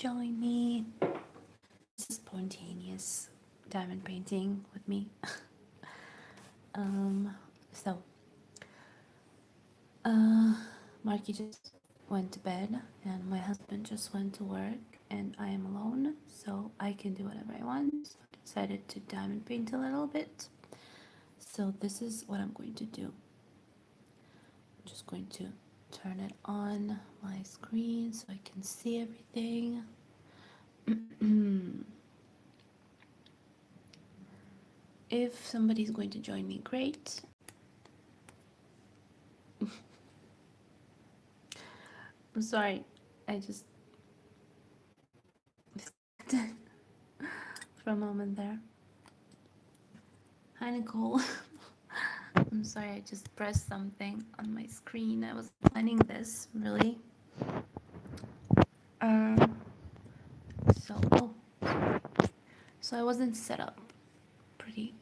join me. This is spontaneous diamond painting with me. So, Marky just went to bed, and my husband just went to work, and I am alone, so I can do whatever I want. So I decided to diamond paint a little bit. So this is what I'm going to do. I'm just going to turn it on my screen so I can see everything. If somebody's going to join me, great. I'm sorry, I just for a moment there. Hi, Nicole. I'm sorry, I just pressed something on my screen. I was planning this, really. Um, so I wasn't set up pretty,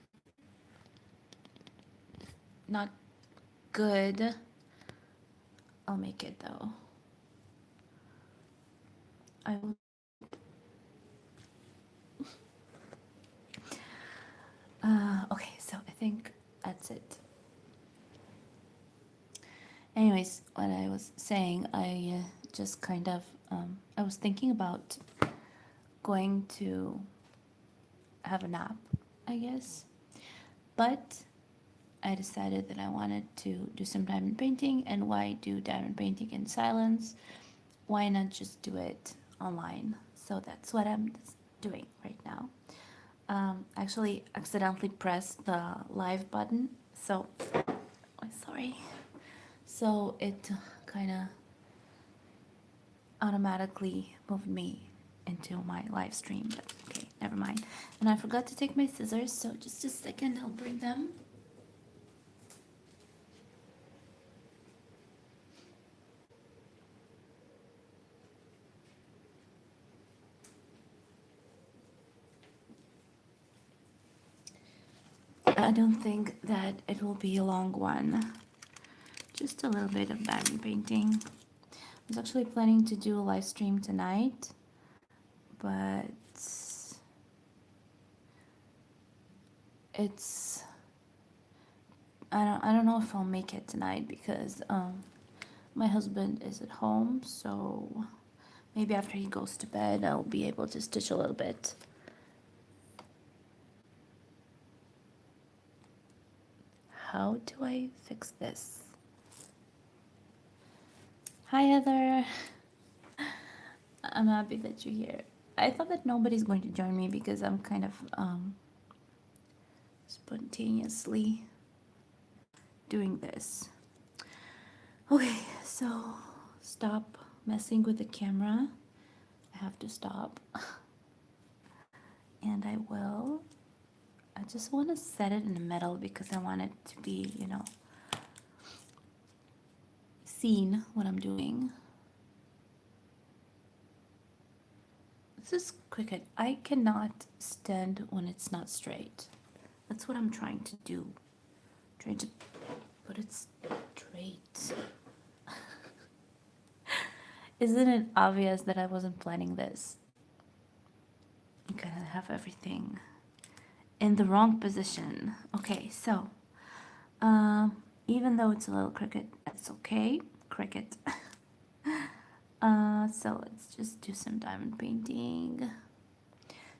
not good. I'll make it though. I will. Okay, so I think that's it. Anyways, what I was saying, I just kind of, I was thinking about going to have a nap, I guess. But I decided that I wanted to do some diamond painting, and why do diamond painting in silence? Why not just do it online? So that's what I'm doing right now. Actually accidentally pressed the live button, so sorry. So it kind of automatically moved me into my live stream, but okay, never mind. And I forgot to take my scissors, so just a second, I'll bring them. I don't think that it will be a long one. Just a little bit of diamond painting. I was actually planning to do a live stream tonight, but it's I don't know if I'll make it tonight because my husband is at home, so maybe after he goes to bed I'll be able to stitch a little bit. How do I fix this? Hi Heather. I'm happy that you're here. I thought that nobody's going to join me because I'm kind of spontaneously doing this. Okay, so stop messing with the camera. I have to stop. And I will. I just want to set it in the middle because I want it to be, you know, seen what I'm doing. This is Cricut. I cannot stand when it's not straight. That's what I'm trying to do. Trying to put it straight. Isn't it obvious that I wasn't planning this? I'm gonna have everything in the wrong position. Okay, so even though it's a little crooked, that's okay. Cricket. So let's just do some diamond painting.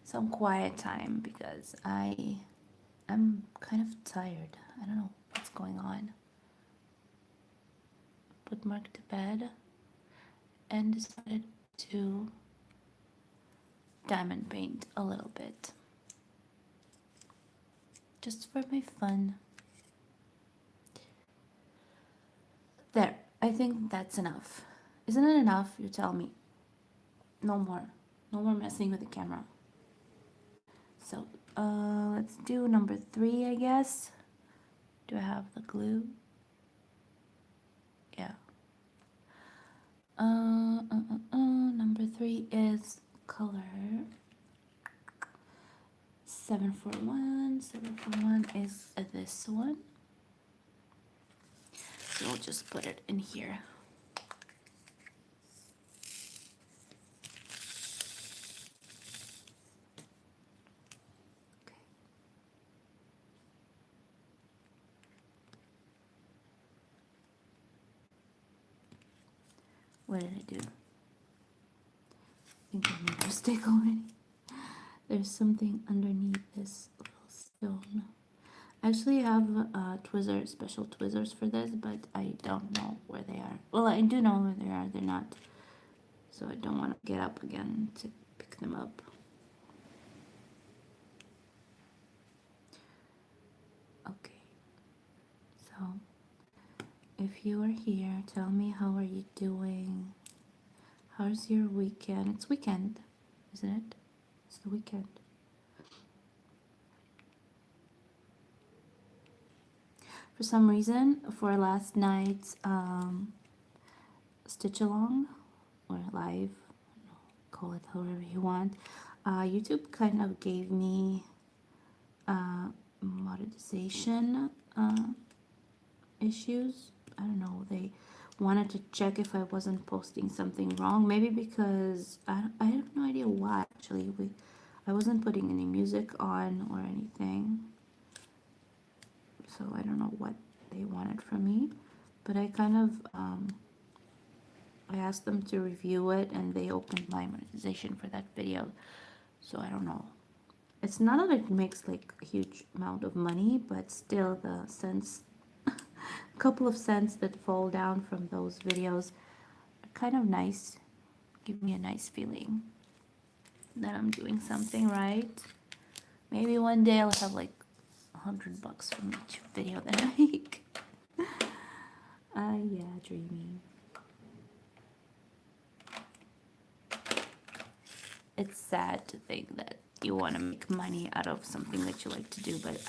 Some quiet time because I'm kind of tired. I don't know what's going on. Put Mark to bed and decided to diamond paint a little bit. Just for my fun. There, I think that's enough. Isn't it enough? You tell me. No more. No more messing with the camera. So, let's do number 3, I guess. Do I have the glue? Yeah. Number 3 is color 741. 741 is this one. So we'll just put it in here. What did I do? I think I made a mistake already. There's something underneath this little stone. I actually have Twizzlers, special Twizzlers for this, but I don't know where they are. Well, I do know where they are. They're not. So I don't want to get up again to pick them up. Okay. So, if you are here, tell me, how are you doing? How's your weekend? It's weekend, isn't it? It's the weekend. For some reason, for last night's stitch along or live, call it however you want, YouTube kind of gave me monetization issues. I don't know, they wanted to check if I wasn't posting something wrong, maybe because I have no idea why. Actually, I wasn't putting any music on or anything, so I don't know what they wanted from me. But I kind of I asked them to review it, and they opened my monetization for that video. So I don't know. It's not that it makes like a huge amount of money, but still the cents, couple of cents that fall down from those videos are kind of nice. Give me a nice feeling that I'm doing something right. Maybe one day I'll have like $100 from each video that I make. Yeah, dreaming. It's sad to think that you want to make money out of something that you like to do, but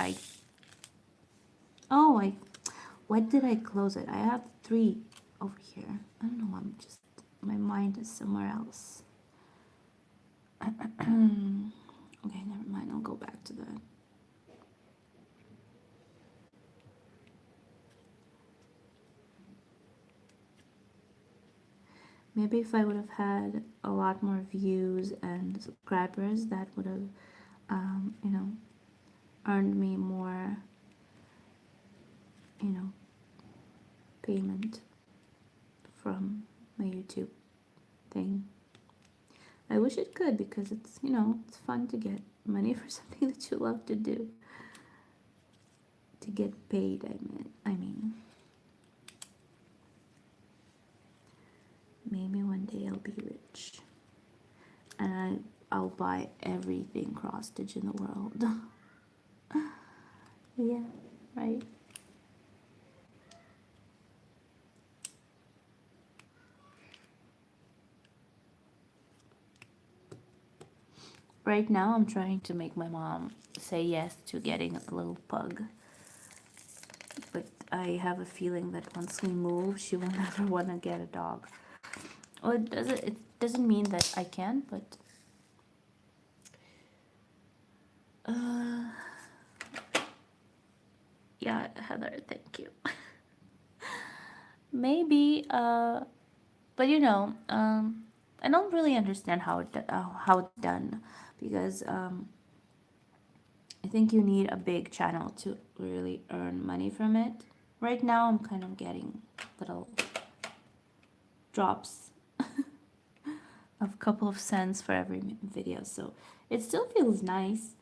what did I close it? I have 3 over here. I don't know, my mind is somewhere else. Okay, never mind, I'll go back to that. Maybe if I would have had a lot more views and subscribers, that would have, earned me more, payment from my YouTube thing. I wish it could, because it's, it's fun to get money for something that you love to do. To get paid, I mean. Maybe one day I'll be rich. And I'll buy everything cross stitch in the world. Yeah, right. Right now I'm trying to make my mom say yes to getting a little pug. But I have a feeling that once we move, she will never want to get a dog. Well, it doesn't mean that I can't, but yeah, Heather, thank you. Maybe, but I don't really understand how it's done, because I think you need a big channel to really earn money from it. Right now, I'm kind of getting little drops of a couple of cents for every video, so it still feels nice.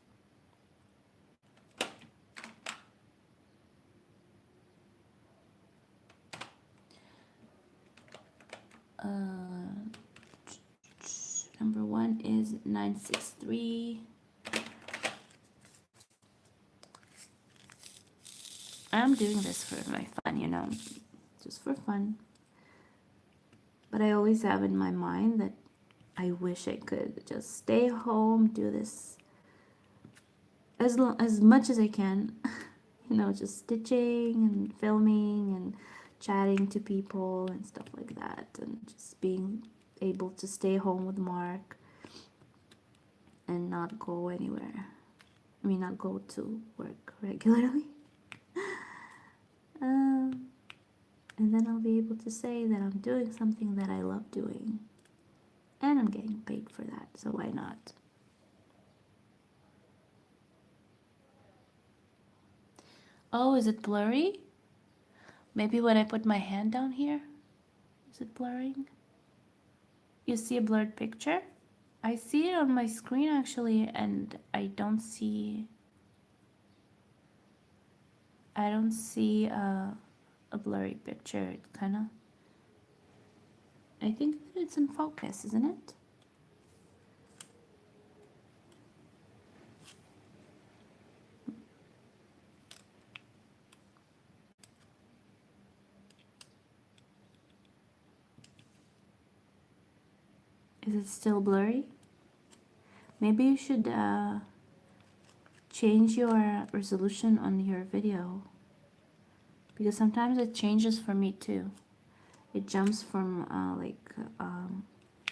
Number 1 is 963. I'm doing this for my fun, just for fun. But I always have in my mind that I wish I could just stay home, do this as much as I can, just stitching and filming and chatting to people and stuff like that, and just being able to stay home with Mark and not go anywhere. I mean, not go to work regularly. And then I'll be able to say that I'm doing something that I love doing, and I'm getting paid for that, so why not? Oh, is it blurry? Maybe when I put my hand down here? Is it blurring? You see a blurred picture? I see it on my screen actually, and I don't see a blurry picture. It kind of, I think that it's in focus, isn't it? Is it still blurry? Maybe you should change your resolution on your video, because sometimes it changes for me too. It jumps from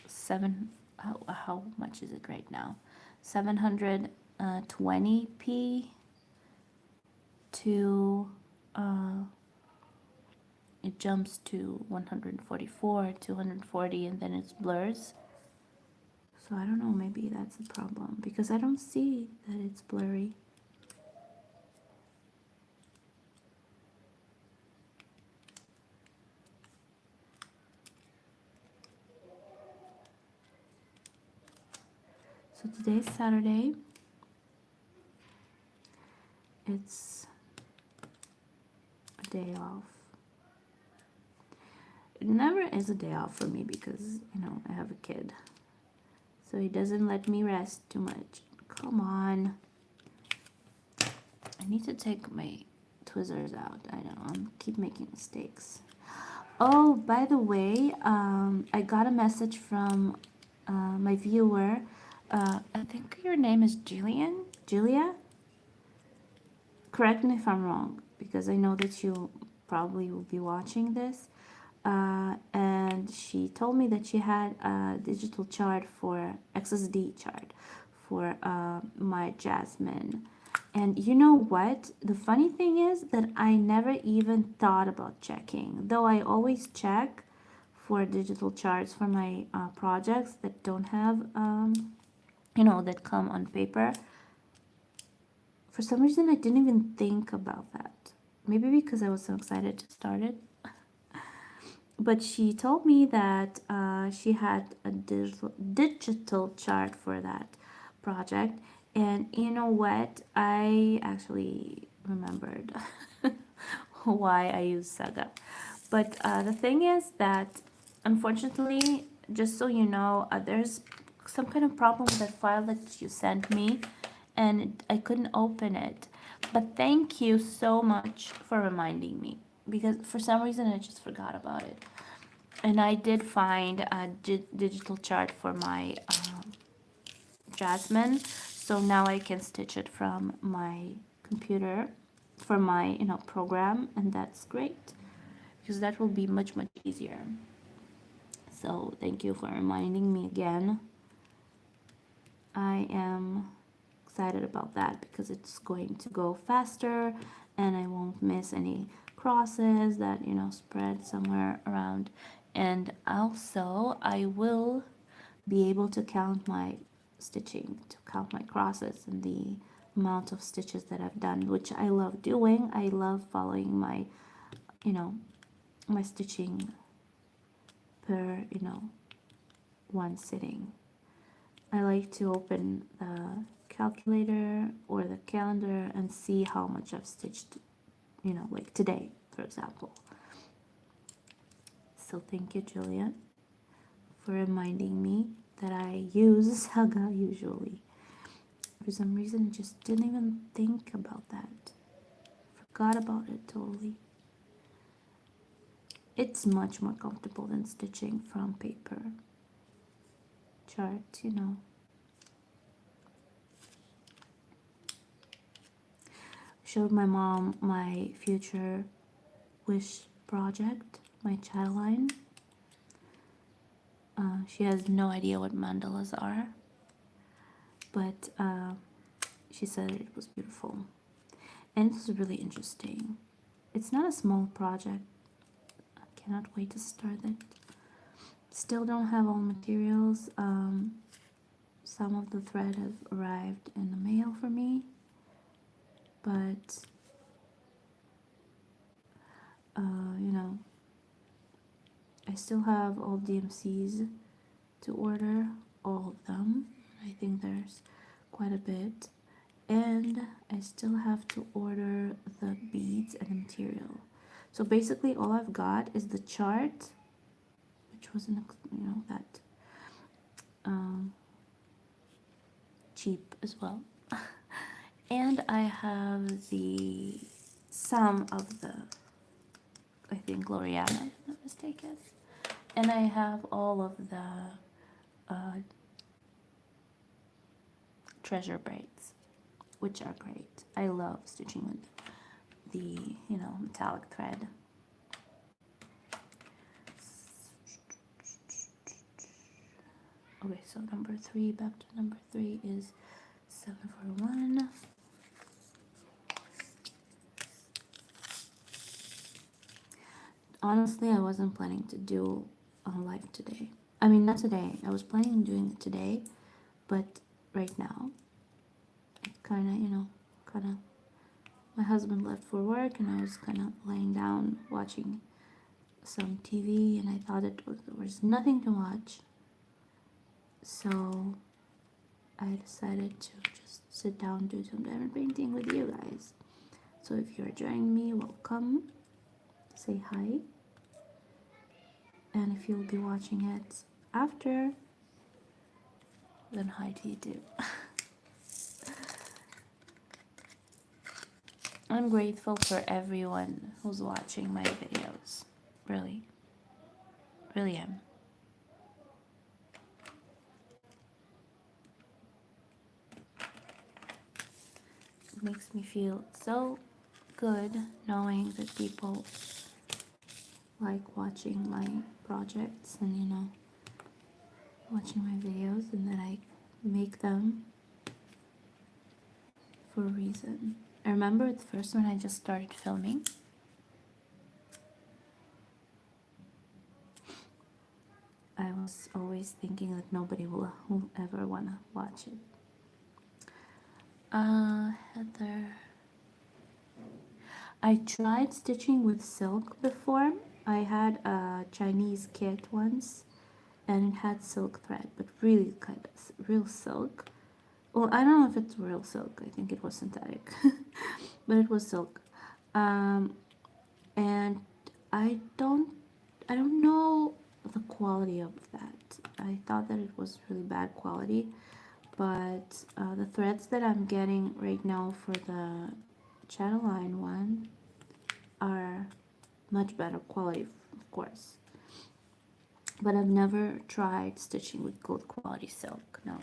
seven. How much is it right now? 720p to it jumps to 144, 240, and then it blurs. So I don't know, maybe that's a problem because I don't see that it's blurry. So today's Saturday. It's a day off. It never is a day off for me because, I have a kid. So he doesn't let me rest too much. Come on. I need to take my tweezers out. I don't know. I keep making mistakes. Oh, by the way, I got a message from my viewer. I think your name is Julia? Correct me if I'm wrong, because I know that you probably will be watching this. And she told me that she had a digital chart for XSD chart for my Jasmine. And you know what? The funny thing is that I never even thought about checking, though I always check for digital charts for my projects that don't have, that come on paper. For some reason, I didn't even think about that. Maybe because I was so excited to start it. But she told me that she had a digital chart for that project. And you know what? I actually remembered why I use Saga. But the thing is that, unfortunately, just so you know, there's some kind of problem with that file that you sent me, and I couldn't open it. But thank you so much for reminding me, because for some reason I just forgot about it. And I did find a digital chart for my Jasmine, so now I can stitch it from my computer for my program, and that's great because that will be much easier. So thank you for reminding me again. I am excited about that because it's going to go faster and I won't miss any crosses that spread somewhere around. And also I will be able to count my stitching, to count my crosses and the amount of stitches that I've done, which I love doing. I love following my my stitching per one sitting. I like to open the calculator or the calendar and see how much I've stitched, like today, for example. So thank you, Julia, for reminding me that I use Saga usually. For some reason, I just didn't even think about that. Forgot about it totally. It's much more comfortable than stitching from paper chart, Showed my mom my future wish project, my child line. She has no idea what mandalas are, but she said it was beautiful. And it was really interesting. It's not a small project. I cannot wait to start it. Still don't have all materials. Some of the thread have arrived in the mail for me, but I still have all DMCs to order all of them. I think there's quite a bit. And I still have to order the beads and the material. So basically all I've got is the chart, which wasn't, that um, cheap as well. And I have the some of the, I think, Gloriana, if I'm not mistaken. And I have all of the uh, treasure braids, which are great. I love stitching with the, metallic thread. Okay, so number 3, back to number 3 is 741. Honestly, I wasn't planning to do a live today. I mean, not today. I was planning on doing it today, but right now, it kind of, my husband left for work and I was kind of laying down watching some TV and I thought there was nothing to watch. So I decided to just sit down and do some diamond painting with you guys. So if you're joining me, welcome. Say hi. And if you'll be watching it after, then hi to you too. I'm grateful for everyone who's watching my videos. Really. Really am. It makes me feel so good knowing that people like watching my projects and watching my videos, and that I make them for a reason. I remember at first when I just started filming, I was always thinking that nobody will ever wanna watch it. Heather. I tried stitching with silk before. I had a Chinese kit once and it had silk thread, but really kind of real silk. Well, I don't know if it's real silk. I think it was synthetic, but it was silk. And I don't know the quality of that. I thought that it was really bad quality, but the threads that I'm getting right now for the channel line one are much better quality, of course. But I've never tried stitching with good quality silk. No.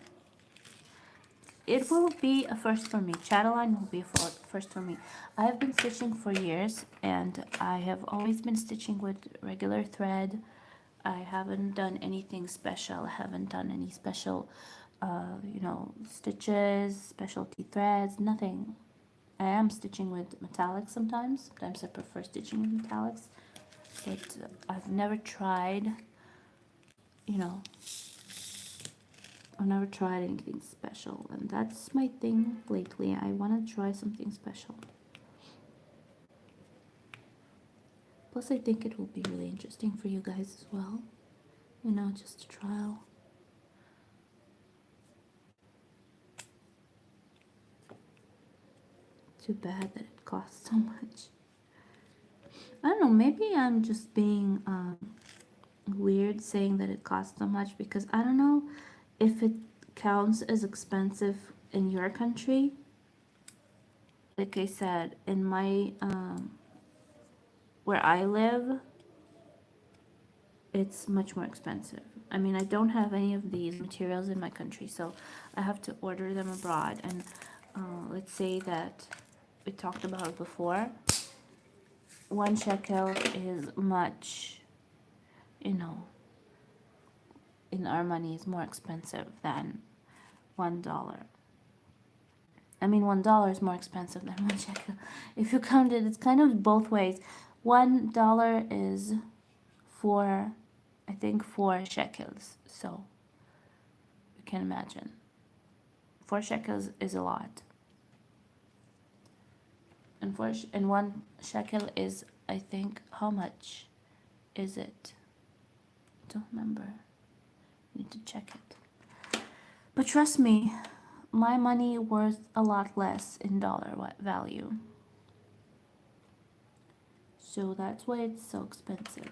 It will be a first for me. Chatterline will be a first for me. I have been stitching for years, and I have always been stitching with regular thread. I haven't done anything special. I haven't done any special, stitches, specialty threads, nothing. I am stitching with metallics sometimes. Sometimes I prefer stitching with metallics. But I've never tried, I've never tried anything special, and that's my thing lately. I want to try something special. Plus, I think it will be really interesting for you guys as well. Just a trial. Too bad that it costs so much. I don't know, maybe I'm just being weird saying that it costs so much, because I don't know if it counts as expensive in your country. Like I said, in my where I live, it's much more expensive. I mean, I don't have any of these materials in my country, so I have to order them abroad. And let's say that we talked about it before, 1 shekel is much, in our money, is more expensive than $1. I mean, $1 is more expensive than 1 shekel. If you count it, it's kind of both ways. $1 is I think 4 shekels. So you can imagine. 4 shekels is a lot. And 1 shekel is, I think, how much is it? Don't remember. Need to check it. But trust me, my money worth a lot less in dollar value. So that's why it's so expensive.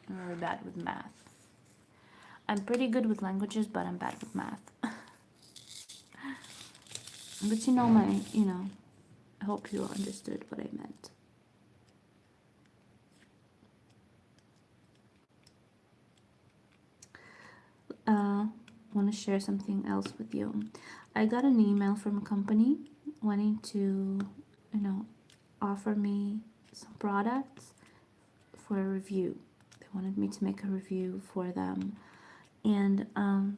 I'm very bad with math. I'm pretty good with languages, but I'm bad with math. But I hope you understood what I meant. Want to share something else with you. I got an email from a company wanting to, offer me some products for a review. They wanted me to make a review for them. And no,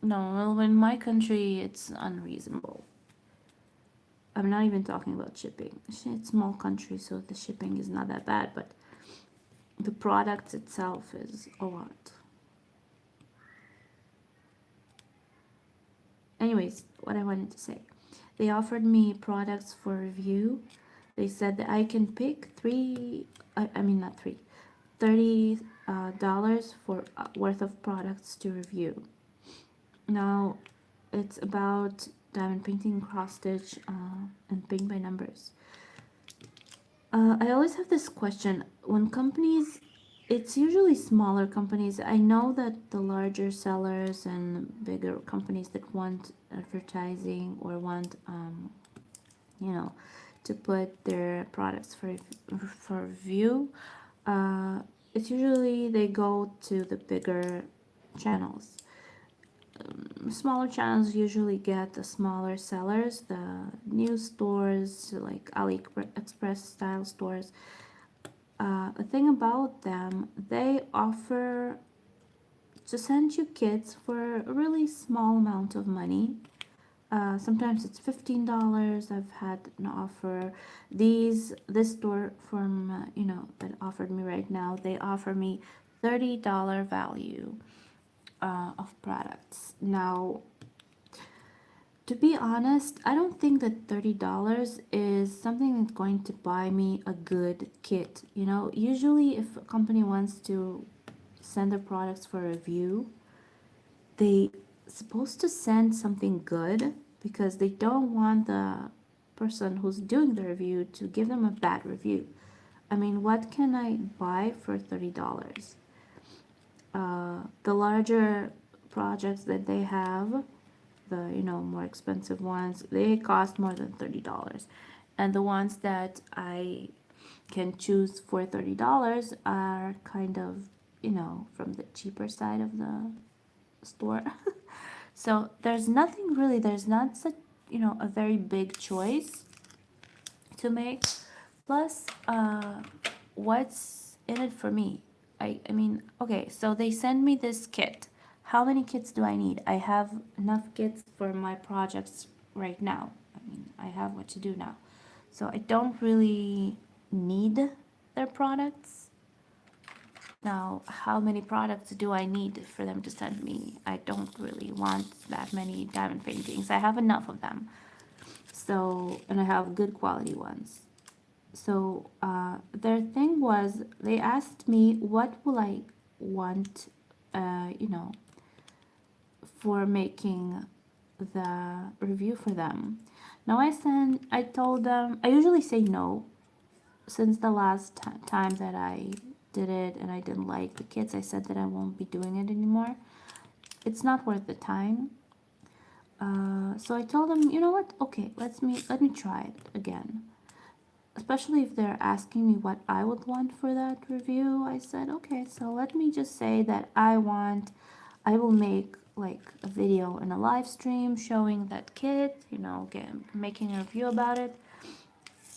well, in my country, it's unreasonable. I'm not even talking about shipping. It's a small country, so the shipping is not that bad, but the product itself is a lot. Anyways, what I wanted to say. They offered me products for review. They said that I can pick not three, $30 for worth of products to review. Now, it's about diamond painting, cross stitch, and paint by numbers. I always have this question when companies, it's usually smaller companies. I know that the larger sellers and bigger companies that want advertising or want, to put their products for review, it's usually they go to the bigger channels. Smaller channels usually get the smaller sellers, the new stores like AliExpress style stores. The thing about them, they offer to send you kits for a really small amount of money. Sometimes it's $15. I've had an offer. This store from that offered me right now, they offer me $30 value of products. Now, to be honest, I don't think that $30 is something that's going to buy me a good kit. Usually if a company wants to send their products for review, they supposed to send something good because they don't want the person who's doing the review to give them a bad review. I mean, what can I buy for $30? The larger projects that they have, the more expensive ones, they cost more than $30, and the ones that I can choose for $30 are kind of from the cheaper side of the store. So there's nothing really, there's not such a very big choice to make. Plus, what's in it for me? I mean, okay, so they send me this kit. How many kits do I need? I have enough kits for my projects right now. I mean, I have what to do now. So I don't really need their products. Now, how many products do I need for them to send me? I don't really want that many diamond paintings. I have enough of them. So, and I have good quality ones. So their thing was, they asked me what will I want, for making the review for them. Now I told them, I usually say no. Since the last time that I did it and I didn't like the kits, I said that I won't be doing it anymore. It's not worth the time. So I told them, you know what? Okay, let me try it again. Especially if they're asking me what I would want for that review, I said, okay, so let me just say that I will make like a video and a live stream showing that kit, making a review about it.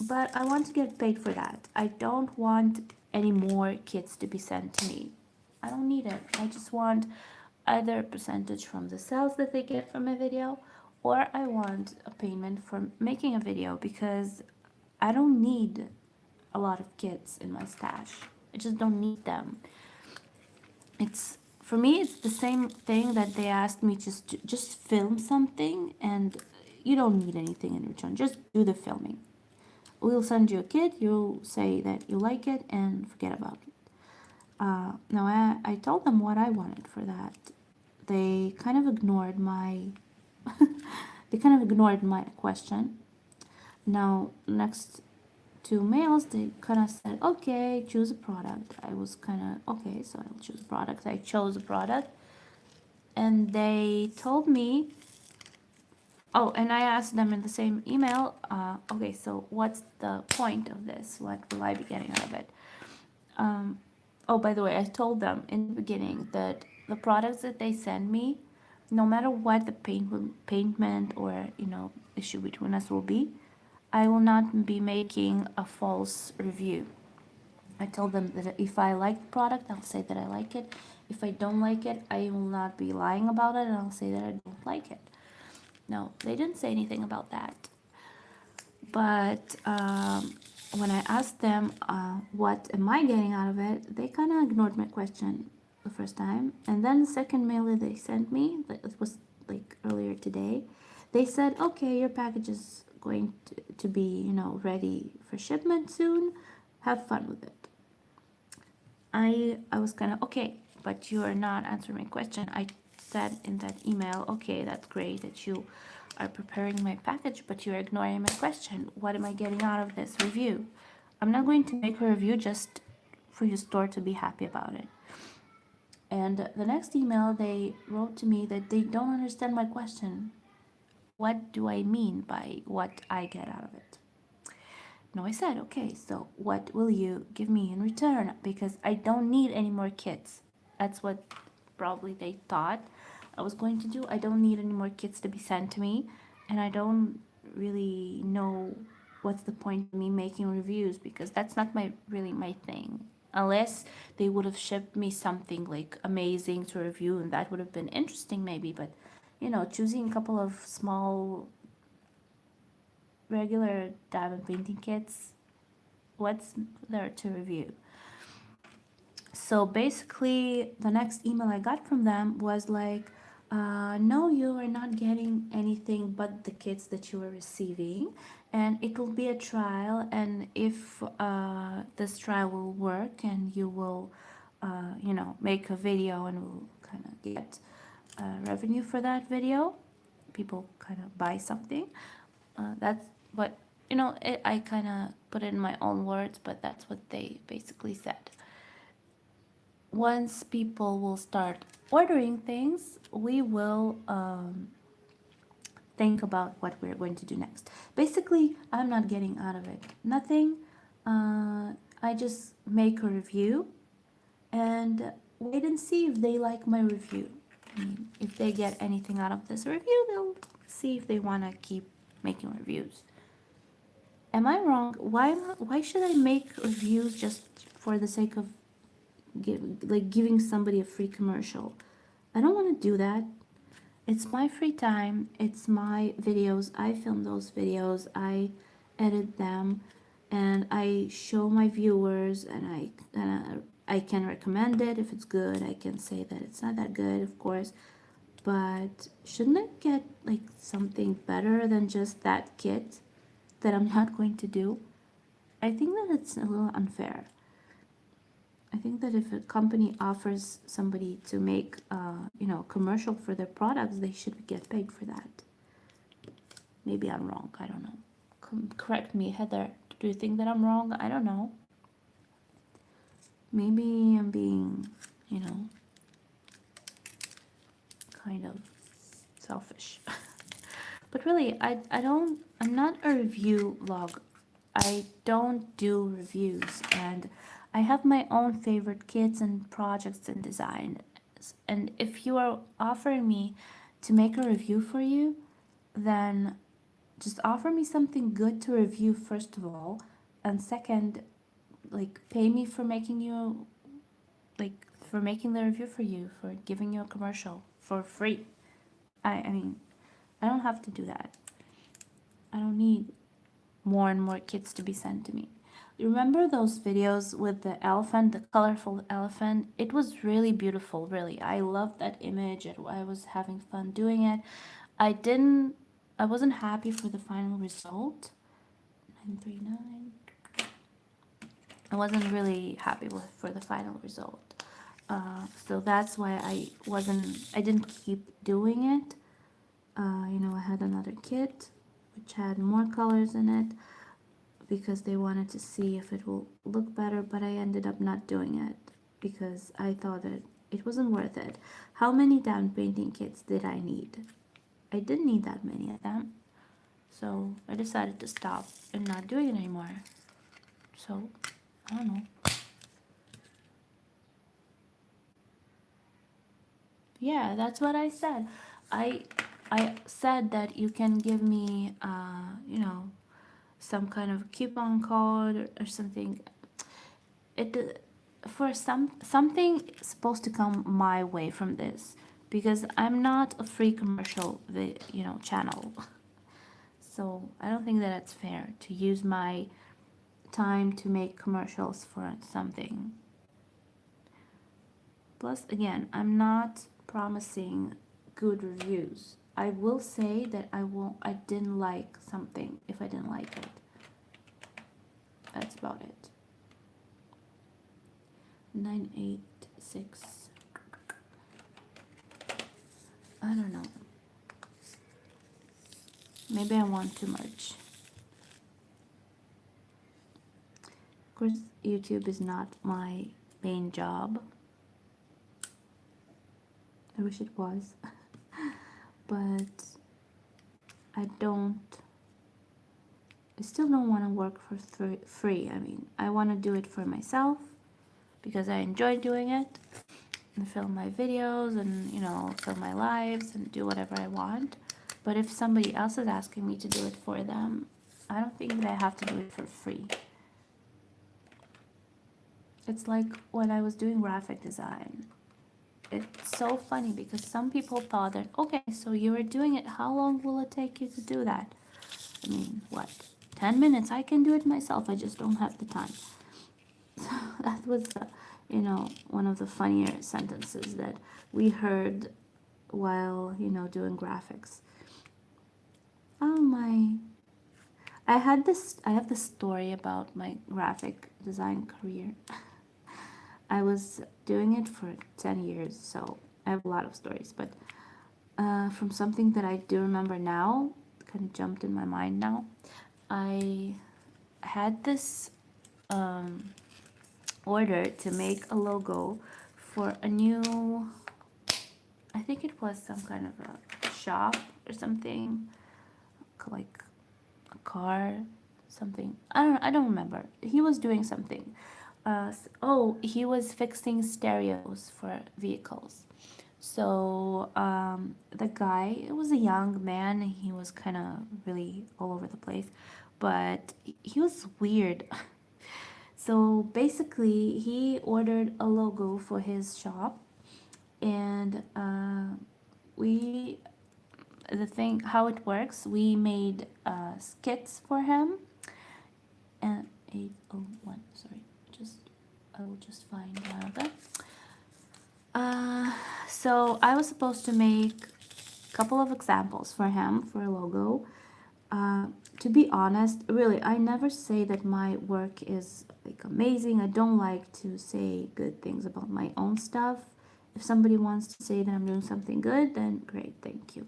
But I want to get paid for that. I don't want any more kits to be sent to me. I don't need it. I just want either a percentage from the sales that they get from a video, or I want a payment for making a video, because I don't need a lot of kits in my stash. I just don't need them. For me, it's the same thing that they asked me just film something and you don't need anything in return. Just do the filming. We'll send you a kit. You'll say that you like it and forget about it. Now I told them what I wanted for that. They kind of ignored my they kind of ignored my question. Now next two mails, they kind of said, okay, choose a product. I was kind of okay, so I'll choose a product. I chose a product, and they told me, oh, and I asked them in the same email, okay, so what's the point of this? What will I be getting out of it? Oh, by the way, I told them in the beginning that the products that they send me, no matter what the payment or issue between us will be, I will not be making a false review. I told them that if I like the product, I'll say that I like it. If I don't like it, I will not be lying about it, and I'll say that I don't like it. No, they didn't say anything about that. But when I asked them what am I getting out of it, they kind of ignored my question the first time. And then the second mail that they sent me, it was like earlier today, they said, okay, your package is going to be, ready for shipment soon. Have fun with it. I was kind of, okay, but you are not answering my question. I said in that email, okay, that's great that you are preparing my package, but you're ignoring my question. What am I getting out of this review? I'm not going to make a review just for your store to be happy about it. And the next email, they wrote to me that they don't understand my question. What do I mean by what I get out of it? No, I said, okay, so what will you give me in return? Because I don't need any more kits. That's what probably they thought I was going to do. I don't need any more kits to be sent to me. And I don't really know what's the point of me making reviews, because that's not really my thing. Unless they would have shipped me something like amazing to review, and that would have been interesting maybe. But, choosing a couple of small regular diamond painting kits, what's there to review? So basically, the next email I got from them was like, no, you are not getting anything but the kits that you are receiving, and it will be a trial. And if this trial will work and you will, make a video and will kind of get revenue for that video, people kind of buy something. That's what, I kind of put it in my own words, but that's what they basically said. Once people will start ordering things, we will think about what we're going to do next. Basically, I'm not getting out of it nothing. I just make a review and wait and see if they like my review. If they get anything out of this review, they'll see if they want to keep making reviews. Am I wrong? Why should I make reviews just for the sake of giving somebody a free commercial? I don't want to do that. It's my free time. It's my videos. I film those videos. I edit them, and I show my viewers, and I can recommend it if it's good. I can say that it's not that good, of course. But shouldn't I get like something better than just that kit that I'm not going to do? I think that it's a little unfair. I think that if a company offers somebody to make, commercial for their products, they should get paid for that. Maybe I'm wrong. I don't know. Correct me, Heather. Do you think that I'm wrong? I don't know. Maybe I'm being, kind of selfish. But really, I'm not a review vlog. I don't do reviews, and I have my own favorite kits and projects and designs. And if you are offering me to make a review for you, then just offer me something good to review first of all, and second, like pay me for making the review for you, for giving you a commercial for free. I mean, I don't have to do that. I don't need more and more kits to be sent to me. Remember those videos with the elephant, the colorful elephant? It was really beautiful, really. I loved that image. I was having fun doing it. I didn't I wasn't happy for the final result. 939. I wasn't really happy with for the final result. So that's why I didn't keep doing it. I had another kit which had more colors in it because they wanted to see if it will look better, but I ended up not doing it because I thought that it wasn't worth it. How many down painting kits did I need? I didn't need that many of them. So I decided to stop and not doing it anymore. So, I don't know. Yeah, that's what I said. I I said that you can give me some kind of coupon code or something. It for something supposed to come my way from this because I'm not a free commercial channel. So I don't think that it's fair to use my time to make commercials for something. Plus, again, I'm not promising good reviews. I will say that I didn't like something if I didn't like it. That's about it. 986. I don't know. Maybe I want too much. Of course, YouTube is not my main job. I wish it was. But I still don't want to work for free. I mean, I want to do it for myself because I enjoy doing it and film my videos and, film my lives and do whatever I want. But if somebody else is asking me to do it for them, I don't think that I have to do it for free. It's like when I was doing graphic design. It's so funny because some people thought that, okay, so you were doing it, how long will it take you to do that? I mean, what? 10 minutes? I can do it myself, I just don't have the time. So that was, one of the funnier sentences that we heard while, doing graphics. Oh my. I have this story about my graphic design career. I was doing it for 10 years, so I have a lot of stories, but from something that I do remember now, kind of jumped in my mind now, I had this order to make a logo for a new, I think it was some kind of a shop or something, like a car, something. I don't remember. He was doing something. He was fixing stereos for vehicles. So the guy, it was a young man. He was kind of really all over the place, but he was weird. So basically, he ordered a logo for his shop, and we, the thing, how it works, we made skits for him. And 801, sorry, I will just find that. So I was supposed to make a couple of examples for him for a logo. To be honest, really, I never say that my work is like amazing. I don't like to say good things about my own stuff. If somebody wants to say that I'm doing something good, then great, thank you.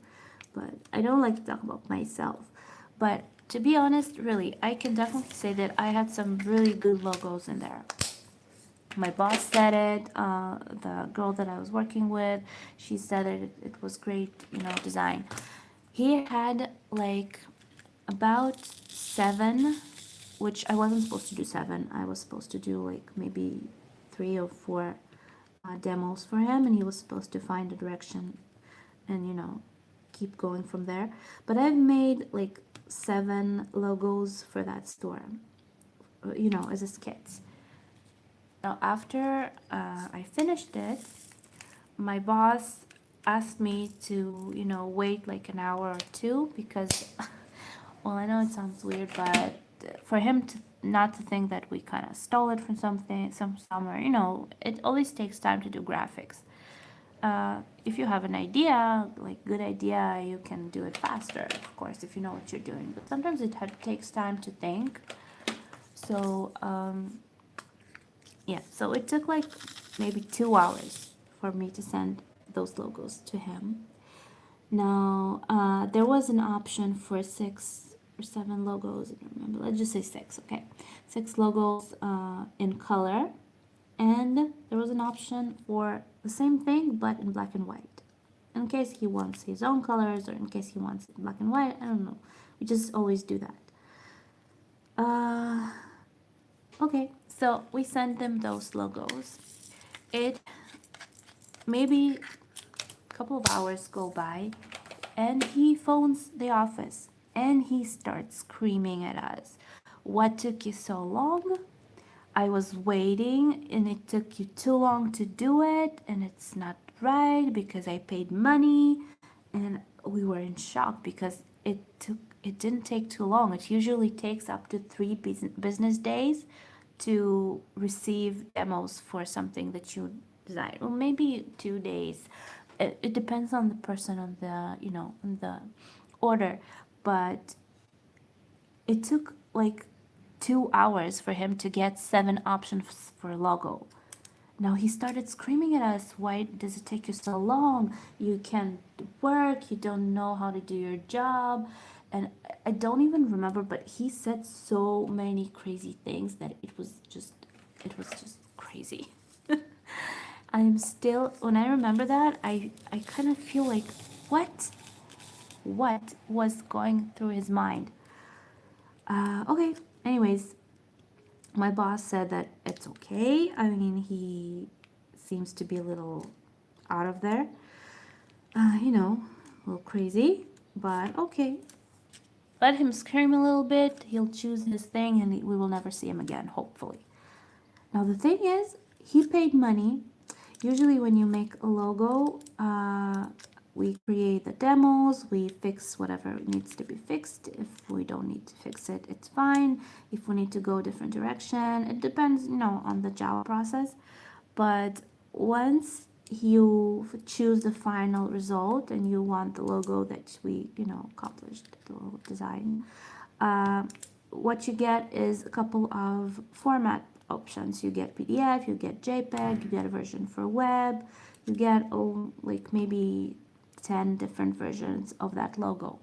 But I don't like to talk about myself. But to be honest, really, I can definitely say that I had some really good logos in there. My boss said it, the girl that I was working with, she said it was great, design. He had like about 7, which I wasn't supposed to do 7. I was supposed to do like maybe 3 or 4 demos for him, and he was supposed to find a direction and, keep going from there. But I've made like 7 logos for that store, as a sketch. Now, after I finished it, my boss asked me to, wait like an hour or two because, well, I know it sounds weird, but for him to not to think that we kind of stole it from something, somewhere, it always takes time to do graphics. if you have an idea, like good idea, you can do it faster, of course, if you know what you're doing. But sometimes it takes time to think. So yeah, so it took like maybe 2 hours for me to send those logos to him. Now, there was an option for 6 or 7 logos, I don't remember, let's just say 6, okay? 6 logos in color, and there was an option for the same thing but in black and white. In case he wants his own colors, or in case he wants it in black and white, I don't know. We just always do that. Okay, so we sent them those logos. It maybe a couple of hours go by, and he phones the office and he starts screaming at us. What took you so long? I was waiting and it took you too long to do it, and it's not right because I paid money. And we were in shock because it didn't take too long. It usually takes up to 3 business days to receive demos for something that you design, or maybe 2 days. It depends on the person, on the on the order, but it took like 2 hours for him to get 7 options for a logo. Now he started screaming at us, why does it take you so long? You can't work, you don't know how to do your job. And I don't even remember, but he said so many crazy things that it was just crazy. I'm still, when I remember that, I kind of feel like, what? What was going through his mind? Okay, anyways, my boss said that it's okay. I mean, he seems to be a little out of there, a little crazy, but okay. Let him scream a little bit, he'll choose his thing, and we will never see him again, hopefully. Now, the thing is, he paid money. Usually, when you make a logo, we create the demos, we fix whatever needs to be fixed. If we don't need to fix it, it's fine. If we need to go a different direction, it depends, on the job process. But once you choose the final result and you want the logo that we, accomplished, the logo design, uh, what you get is a couple of format options. You get PDF, you get JPEG, you get a version for web, you get like maybe 10 different versions of that logo.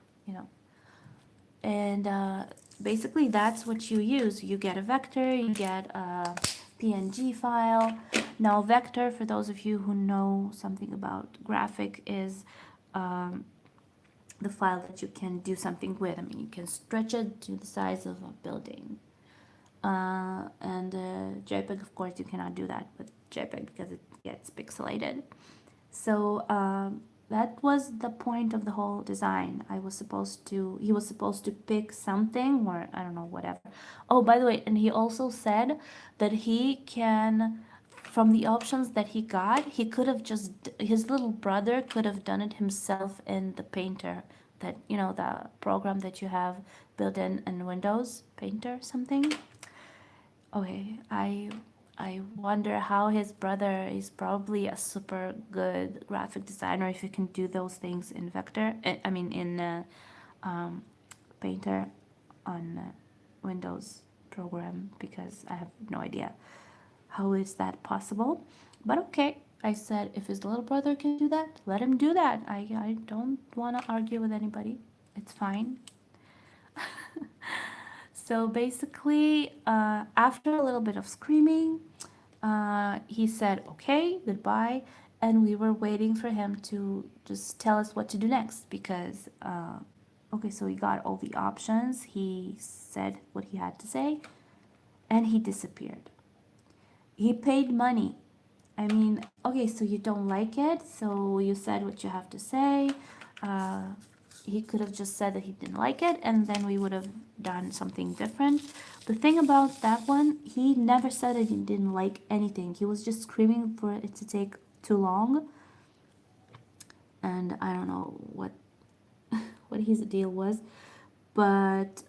And basically that's what you use. You get a vector, you get a PNG file. Now vector, for those of you who know something about graphic, is the file that you can do something with. I mean, you can stretch it to the size of a building. And JPEG, of course, you cannot do that with JPEG because it gets pixelated. So that was the point of the whole design. He was supposed to pick something, or I don't know, whatever. Oh, by the way, and he also said that he can, from the options that he got, he could have just, his little brother could have done it himself in the Painter, that, the program that you have built in Windows, Painter something. Okay, I wonder how his brother is probably a super good graphic designer if he can do those things in Vector. I mean in Painter on Windows program, because I have no idea how is that possible. But okay, I said if his little brother can do that, let him do that. I don't want to argue with anybody. It's fine. So basically, after a little bit of screaming, he said, okay, goodbye. And we were waiting for him to just tell us what to do next because, okay, so he got all the options. He said what he had to say, and he disappeared. He paid money. I mean, okay, so you don't like it, so you said what you have to say. Uh, he could have just said that he didn't like it, and then we would have done something different. The thing about that one, he never said that he didn't like anything. He was just screaming for it to take too long, and I don't know what what his deal was, but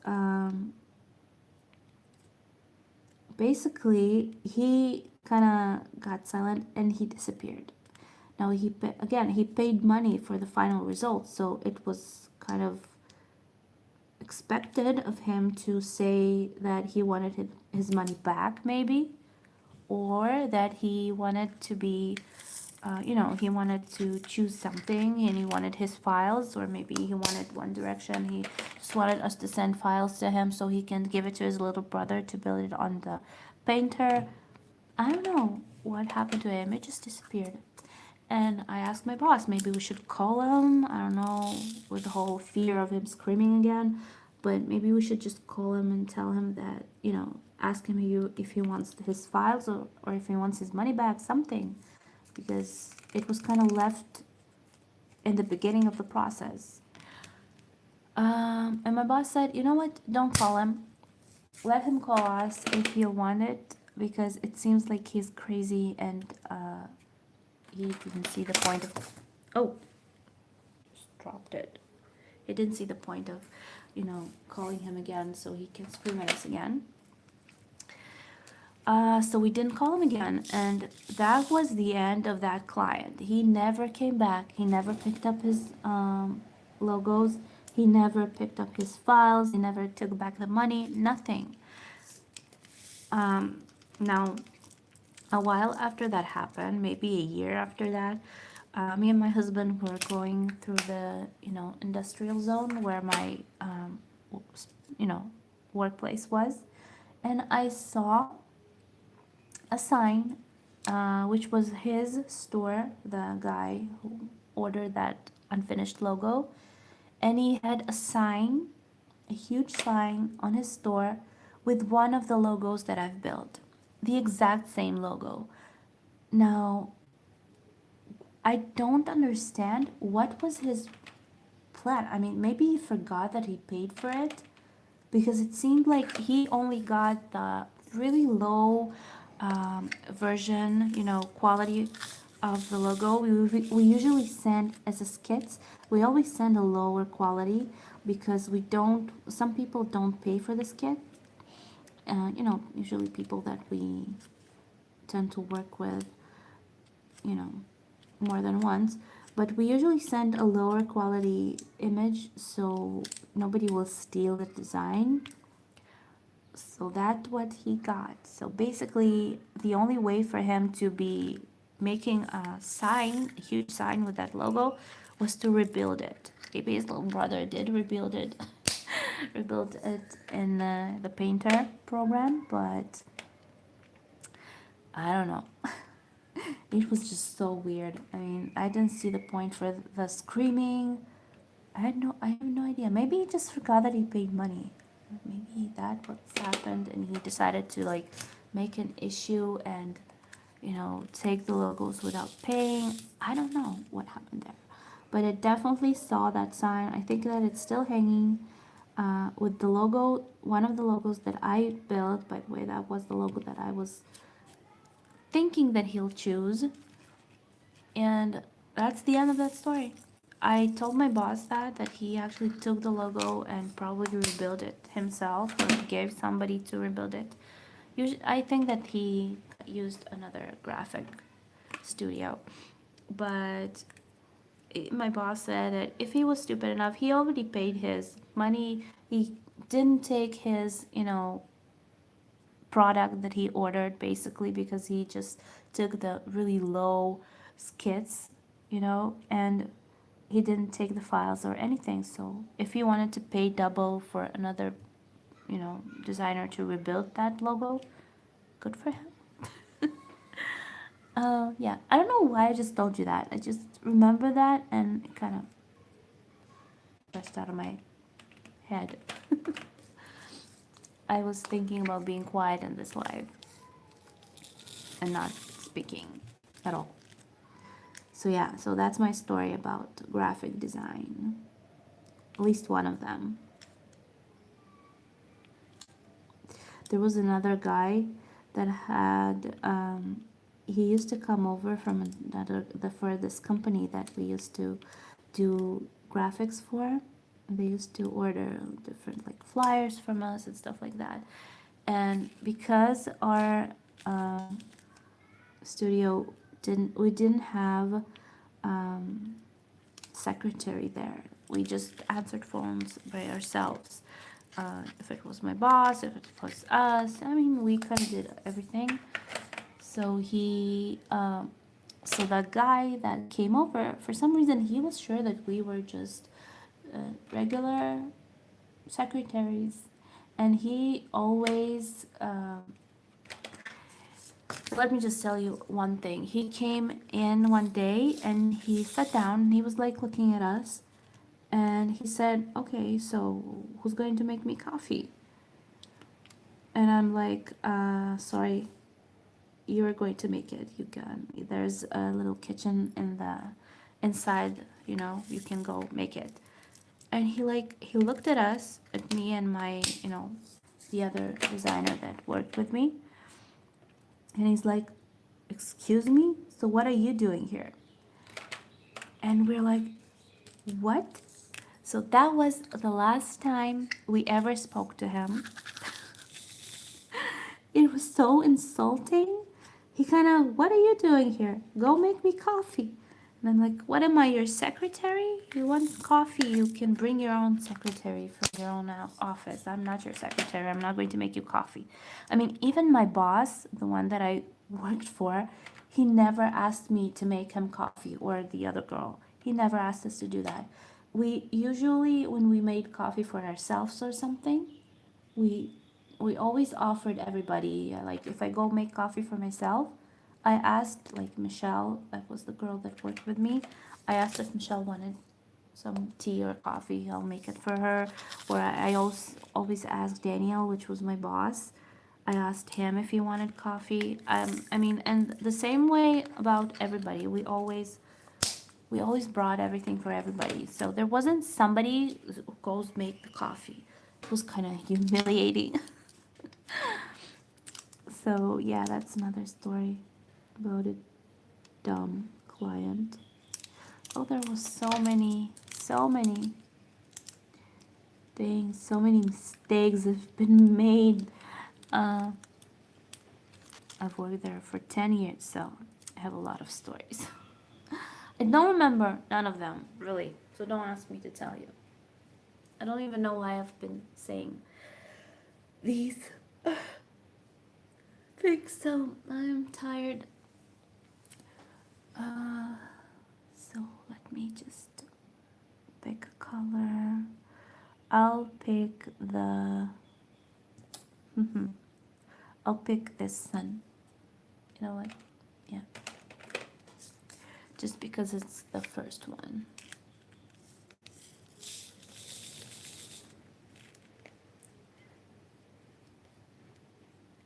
basically he kind of got silent and he disappeared. Now he paid money for the final result, so it was kind of expected of him to say that he wanted his money back, maybe, or that he wanted to be, he wanted to choose something and he wanted his files, or maybe he wanted One Direction. He just wanted us to send files to him so he can give it to his little brother to build it on the painter. I don't know what happened to him. It just disappeared. And I asked my boss, maybe we should call him. I don't know, with the whole fear of him screaming again. But maybe we should just call him and tell him that, ask him if he wants his files, or if he wants his money back, something. Because it was kind of left in the beginning of the process. And my boss said, you know what, don't call him. Let him call us if you want it, because it seems like he's crazy and he didn't see the point of, oh, just dropped it. He didn't see the point of, calling him again so he can scream at us again. So we didn't call him again, and that was the end of that client. He never came back. He never picked up his logos. He never picked up his files. He never took back the money. Nothing. Now, a while after that happened, maybe a year after that, me and my husband were going through the, industrial zone where my, workplace was, and I saw a sign, which was his store, the guy who ordered that unfinished logo, and he had a sign, a huge sign on his store with one of the logos that I've built, the exact same logo. Now, I don't understand what was his plan. I mean, maybe he forgot that he paid for it, because it seemed like he only got the really low version, quality of the logo. We usually send as a skits. We always send a lower quality because some people don't pay for the skit. Usually people that we tend to work with, more than once. But we usually send a lower quality image so nobody will steal the design. So that's what he got. So basically, the only way for him to be making a huge sign with that logo, was to rebuild it. Maybe his little brother did rebuild it, rebuild it in the Painter program, but I don't know. It was just so weird. I mean, I didn't see the point for the screaming. I have no idea. Maybe he just forgot that he paid money. Maybe that what's happened, and he decided to make an issue and take the logos without paying. I don't know what happened there, but I definitely saw that sign. I think that it's still hanging with the logo, one of the logos that I built. By the way, that was the logo that I was thinking that he'll choose, and that's the end of that story. I told my boss that he actually took the logo and probably rebuilt it himself, or gave somebody to rebuild it. I think that he used another graphic studio, but my boss said that if he was stupid enough, he already paid his money. He didn't take his, product that he ordered, basically, because he just took the really low skits, and he didn't take the files or anything. So if he wanted to pay double for another, designer to rebuild that logo, good for him. Yeah, I don't know why I just told you that. I just remember that, and it kind of burst out of my head. I was thinking about being quiet in this live and not speaking at all. So yeah, so that's my story about graphic design. At least one of them. There was another guy that had, he used to come over from for this company that we used to do graphics for. They used to order different flyers from us and stuff like that. And because our studio we didn't have um, secretary there. We just answered phones by ourselves. If it was my boss, if it was us, I mean, we kind of did everything. So so that guy that came over, for some reason, he was sure that we were just regular secretaries, and he always. Let me just tell you one thing. He came in one day and he sat down. He was like looking at us, and he said, "Okay, so who's going to make me coffee?" And I'm like, sorry, you are going to make it. You can. There's a little kitchen in the inside. You can go make it." And he looked at us, at me and my the other designer that worked with me, and he's like, "Excuse me? So what are you doing here?" And we're like, "What?" So that was the last time we ever spoke to him. It was so insulting. He kind of, "What are you doing here? Go make me coffee." And I'm like, "What am I, your secretary? You want coffee? You can bring your own secretary from your own office. I'm not your secretary. I'm not going to make you coffee." I mean, even my boss, the one that I worked for, he never asked me to make him coffee, or the other girl. He never asked us to do that. We usually, when we made coffee for ourselves or something, we we always offered everybody, like if I go make coffee for myself, I asked like Michelle, that was the girl that worked with me, I asked if Michelle wanted some tea or coffee, I'll make it for her. Or I also always asked Daniel, which was my boss, I asked him if he wanted coffee. I mean, and the same way about everybody, we always brought everything for everybody, so there wasn't somebody who goes make the coffee. It was kind of humiliating. So yeah, that's another story about a dumb client. Oh, there was so many things, so many mistakes have been made. Uh, I've worked there for 10 years, so I have a lot of stories. I don't remember none of them, really, so don't ask me to tell you. I don't even know why I've been saying these things, so I'm tired. Uh, so let me just pick a color. I'll pick the. I'll pick this sun. You know what? Yeah. Just because it's the first one.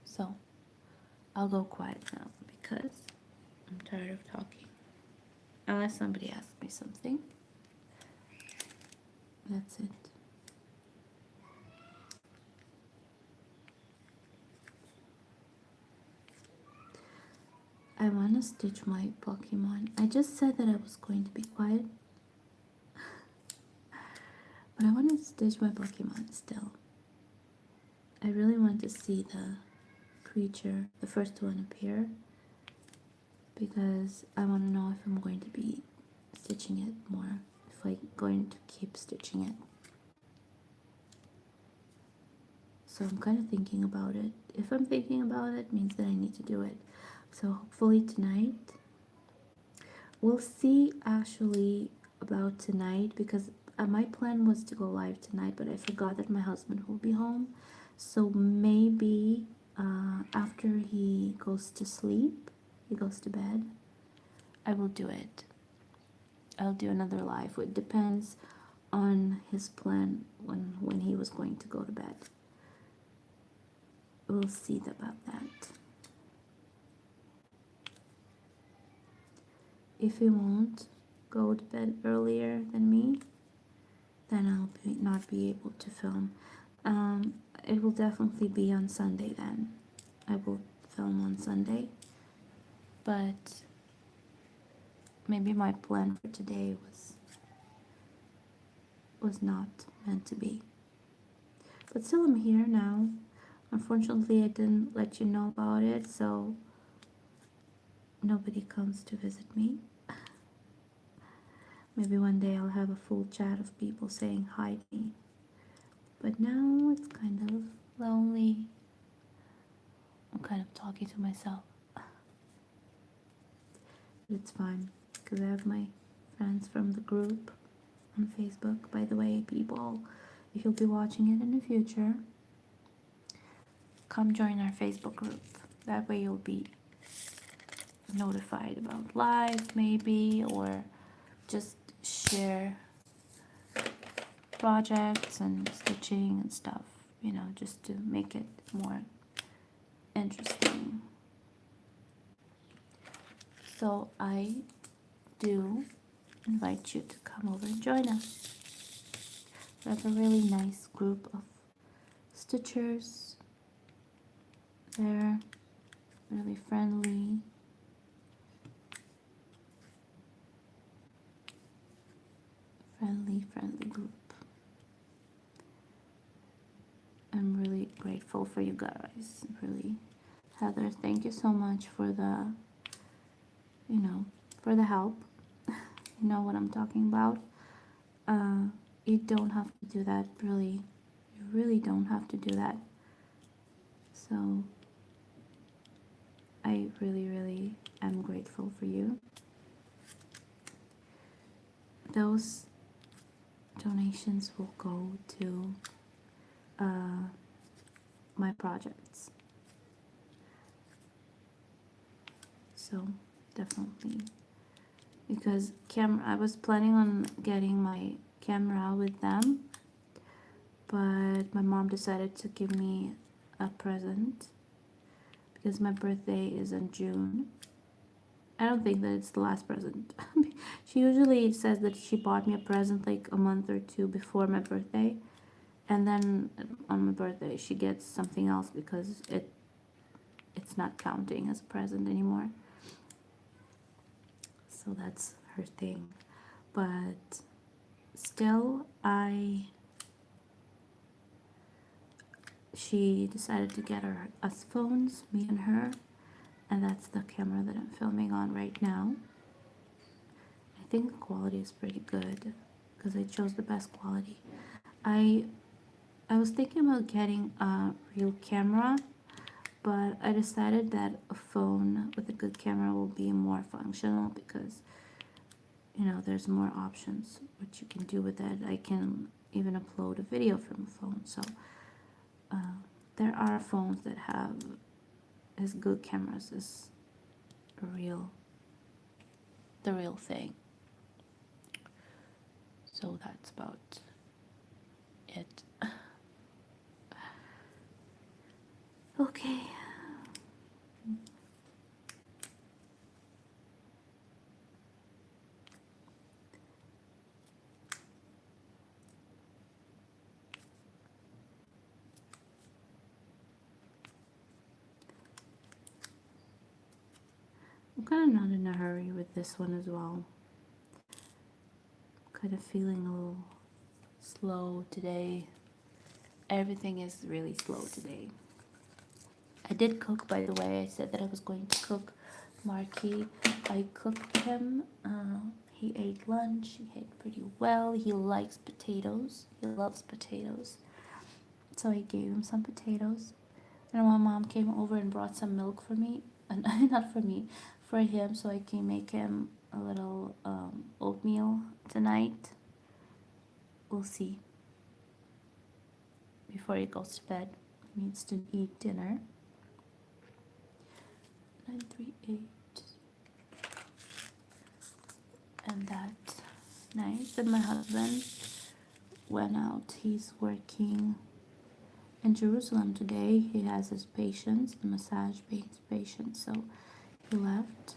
So I'll go quiet now because I'm tired of talking. Unless somebody asks me something. That's it. I want to stitch my Pokemon. I just said that I was going to be quiet. But I want to stitch my Pokemon still. I really want to see the creature, the first one appear. Because I want to know if I'm going to be stitching it more. If I'm going to keep stitching it. So I'm kind of thinking about it. If I'm thinking about it, means that I need to do it. So hopefully tonight. We'll see actually about tonight, because my plan was to go live tonight, but I forgot that my husband will be home. So maybe after he goes to sleep, he goes to bed, I will do it. I'll do another live. It depends on his plan when he was going to go to bed. We'll see about that. If he won't go to bed earlier than me, then I'll not be able to film. It will definitely be on Sunday then. I will film on Sunday. But maybe my plan for today was not meant to be. But still, I'm here now. Unfortunately, I didn't let you know about it, so nobody comes to visit me. Maybe one day I'll have a full chat of people saying hi to me. But now it's kind of lonely. I'm kind of talking to myself. But it's fine because I have my friends from the group on Facebook. By the way, people, if you'll be watching it in the future, come join our Facebook group. That way you'll be notified about live maybe, or just share projects and stitching and stuff, you know, just to make it more interesting. So I do invite you to come over and join us. We have a really nice group of stitchers there, really friendly. Friendly group. I'm really grateful for you guys. Really, Heather, thank you so much for the, you know, for the help. You know what I'm talking about. You don't have to do that, really. You really don't have to do that. So I really am grateful for you. Those donations will go to my projects. So definitely, because I was planning on getting my camera with them, but my mom decided to give me a present because my birthday is in June. I don't think that it's the last present. She usually says that she bought me a present like a month or two before my birthday, and then on my birthday she gets something else because it's not counting as a present anymore. So that's her thing. But still, she decided to get us phones, me and her, and that's the camera that I'm filming on right now. I think the quality is pretty good because I chose the best quality. I was thinking about getting a real camera, but I decided that a phone with a good camera will be more functional because, you know, there's more options what you can do with it. I can even upload a video from a phone. So there are phones that have as good cameras as the real thing. So that's about it. Okay. I'm kind of not in a hurry with this one as well. I'm kind of feeling a little slow today. Everything is really slow today. I did cook, by the way. I said that I was going to cook Marky. I cooked him. He ate lunch. He ate pretty well. He likes potatoes. He loves potatoes. So I gave him some potatoes. And my mom came over and brought some milk for me. And not for me, for him. So I can make him a little oatmeal tonight. We'll see. Before he goes to bed, he needs to eat dinner. 938. And that's nice. And my husband went out. He's working in Jerusalem today. He has his patients, the massage patients. So he left,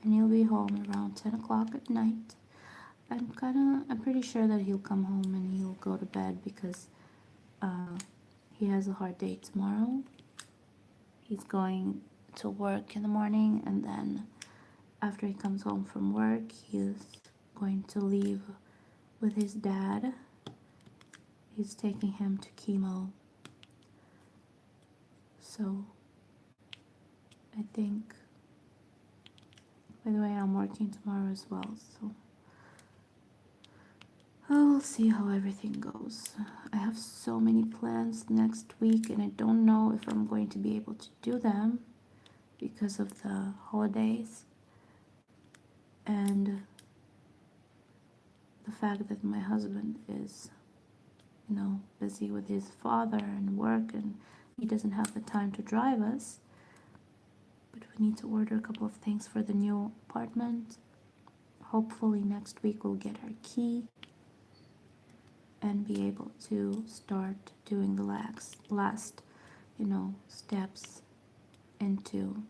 and he'll be home around 10 o'clock at night. I'm pretty sure that he'll come home and he'll go to bed because he has a hard day tomorrow. He's going to work in the morning, and then after he comes home from work, he's going to leave with his dad. He's taking him to chemo. So I think, by the way, I'm working tomorrow as well. So I'll see how everything goes. I have so many plans next week, and I don't know if I'm going to be able to do them because of the holidays and the fact that my husband is, busy with his father and work, and he doesn't have the time to drive us. But we need to order a couple of things for the new apartment. Hopefully next week we'll get our key and be able to start doing the last steps into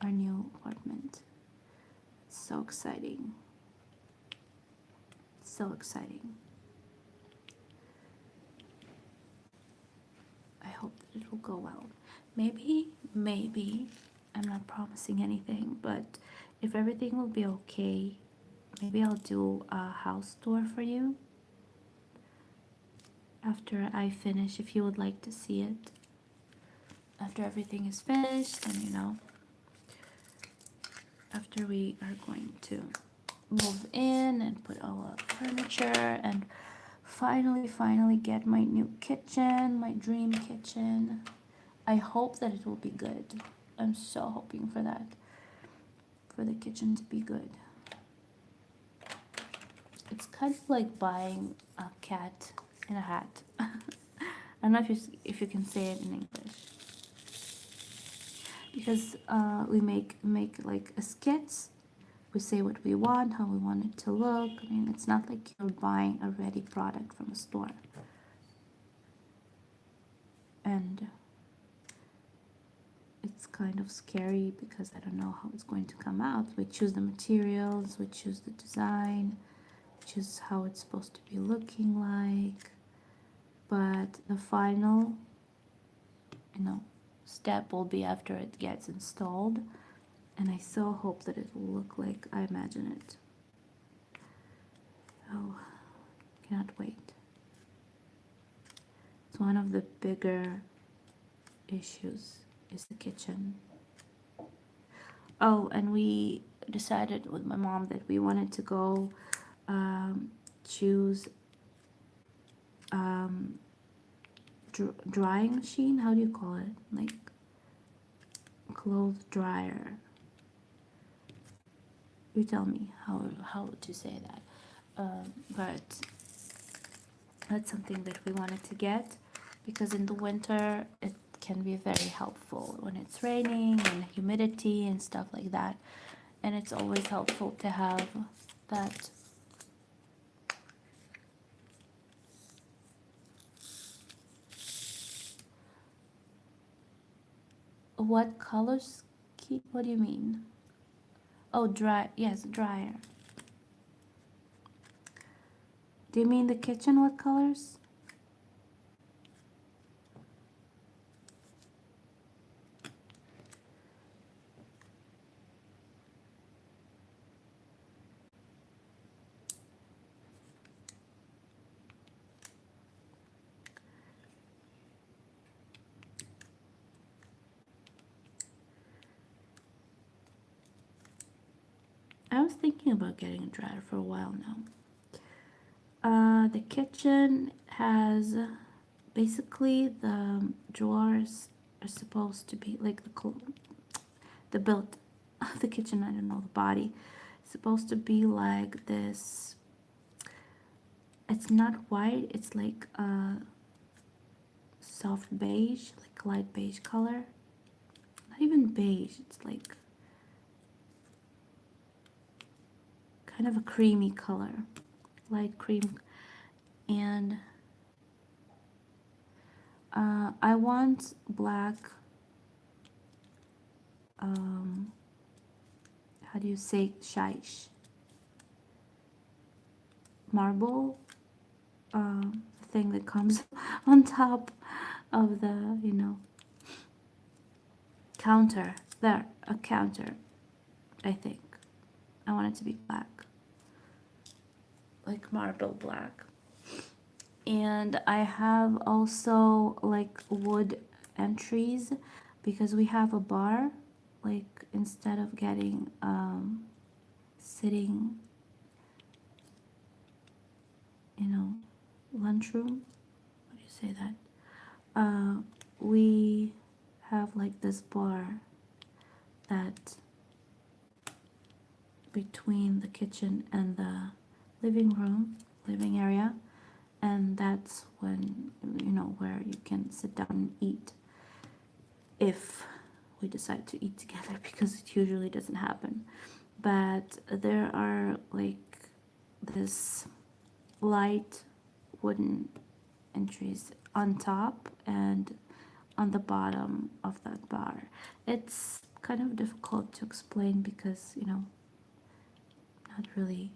our new apartment. It's so exciting. So exciting. I hope that it will go well. Maybe, I'm not promising anything, but if everything will be okay, maybe I'll do a house tour for you after I finish, if you would like to see it. After everything is finished, and after we are going to move in and put all the furniture and finally get my new kitchen, my dream kitchen. I hope that it will be good. I'm so hoping for that, for the kitchen to be good. It's kind of like buying a cat in a hat. I don't know if you can say it in English, because we make like a sketch. We say what we want, how we want it to look. I mean, it's not like you're buying a ready product from a store. And it's kind of scary because I don't know how it's going to come out. We choose the materials, we choose the design, choose how it's supposed to be looking like. But the final, step will be after it gets installed. And I so hope that it will look like I imagine it. Oh, cannot wait. It's one of the bigger issues is the kitchen. Oh, and we decided with my mom that we wanted to go choose drying machine. How do you call it? Like clothes dryer. You tell me how to say that. But that's something that we wanted to get because in the winter it can be very helpful when it's raining and humidity and stuff like that. And it's always helpful to have that. What colors? What do you mean? Oh, dry. Yes, dryer. Do you mean the kitchen? What colors? I was thinking about getting a dryer for a while now. The kitchen has basically the drawers are supposed to be like the built of the kitchen. I don't know, the body. It's supposed to be like this. It's not white. It's like a soft beige, like light beige color. Not even beige. It's like kind of a creamy color, light cream. And I want black, how do you say, shish marble, thing that comes on top of the, counter. There, a counter, I think. I want it to be black, like marble black. And I have also like wood entries because we have a bar, like instead of getting sitting you know, lunchroom. What do you say that? We have like this bar that between the kitchen and the living area, and that's when, you know, where you can sit down and eat if we decide to eat together, because it usually doesn't happen. But there are like this light wooden entries on top and on the bottom of that bar. It's kind of difficult to explain because, you know, not really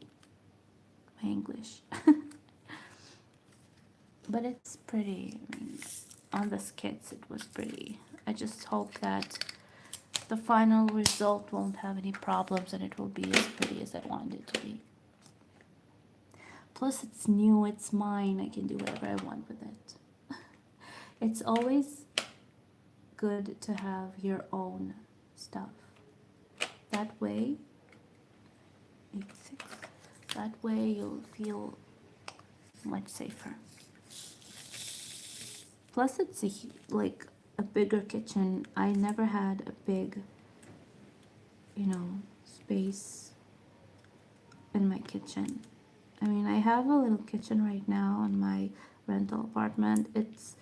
my English. But it's pretty. I mean, on the skits it was pretty. I just hope that the final result won't have any problems and it will be as pretty as I want it to be. Plus it's new, it's mine, I can do whatever I want with it. It's always good to have your own stuff. That way, 86, that way you'll feel much safer. Plus it's like a bigger kitchen. I never had a big, you know, space in my kitchen. I mean, I have a little kitchen right now in my rental apartment. It's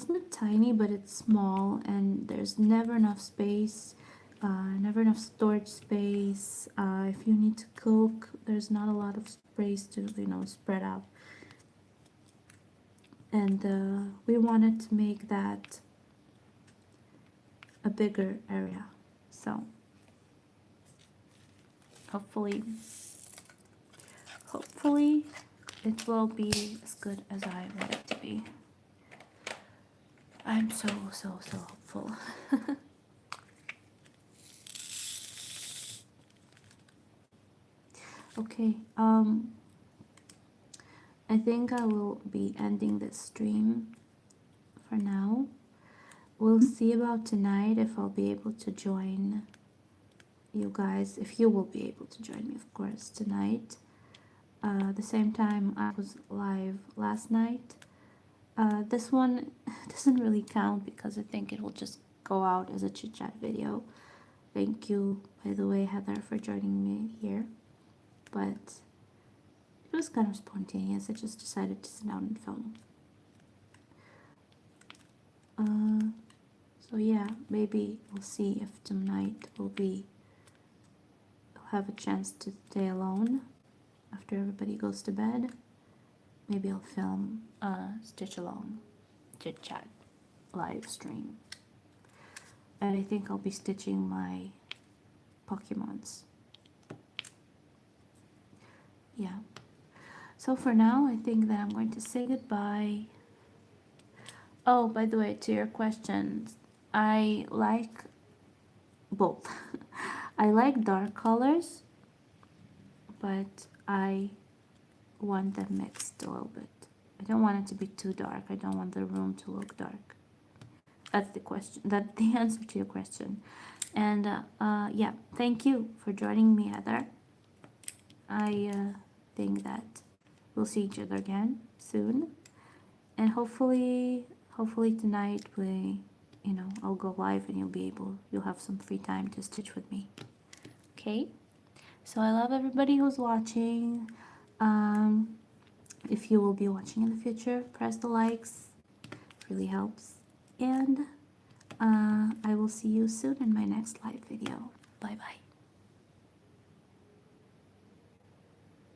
not tiny, but it's small, and there's never enough space, never enough storage space. If you need to cook, there's not a lot of space to, you know, spread out. And we wanted to make that a bigger area, so hopefully it will be as good as I want it to be. I'm so hopeful. Okay, I think I will be ending this stream for now. We'll see about tonight if I'll be able to join you guys, if you will be able to join me, of course, tonight. The same time I was live last night. This one doesn't really count because I think it will just go out as a chit chat video. Thank you, by the way, Heather, for joining me here. But it was kind of spontaneous. I just decided to sit down and film. So yeah, maybe we'll see if tonight we'll have a chance to stay alone after everybody goes to bed. Maybe I'll film a Stitch Along chit chat live stream. And I think I'll be stitching my Pokemons. Yeah. So for now, I think that I'm going to say goodbye. Oh, by the way, to your questions, I like both. I like dark colors, but I want them mixed a little bit. I don't want it to be too dark. I don't want the room to look dark. That's the question. That's the answer to your question. And yeah, thank you for joining me, Heather. I think that we'll see each other again soon, and hopefully tonight I'll go live and you'll have some free time to stitch with me. Okay, so I love everybody who's watching. If you will be watching in the future, press the likes, it really helps. And I will see you soon in my next live video. Bye bye.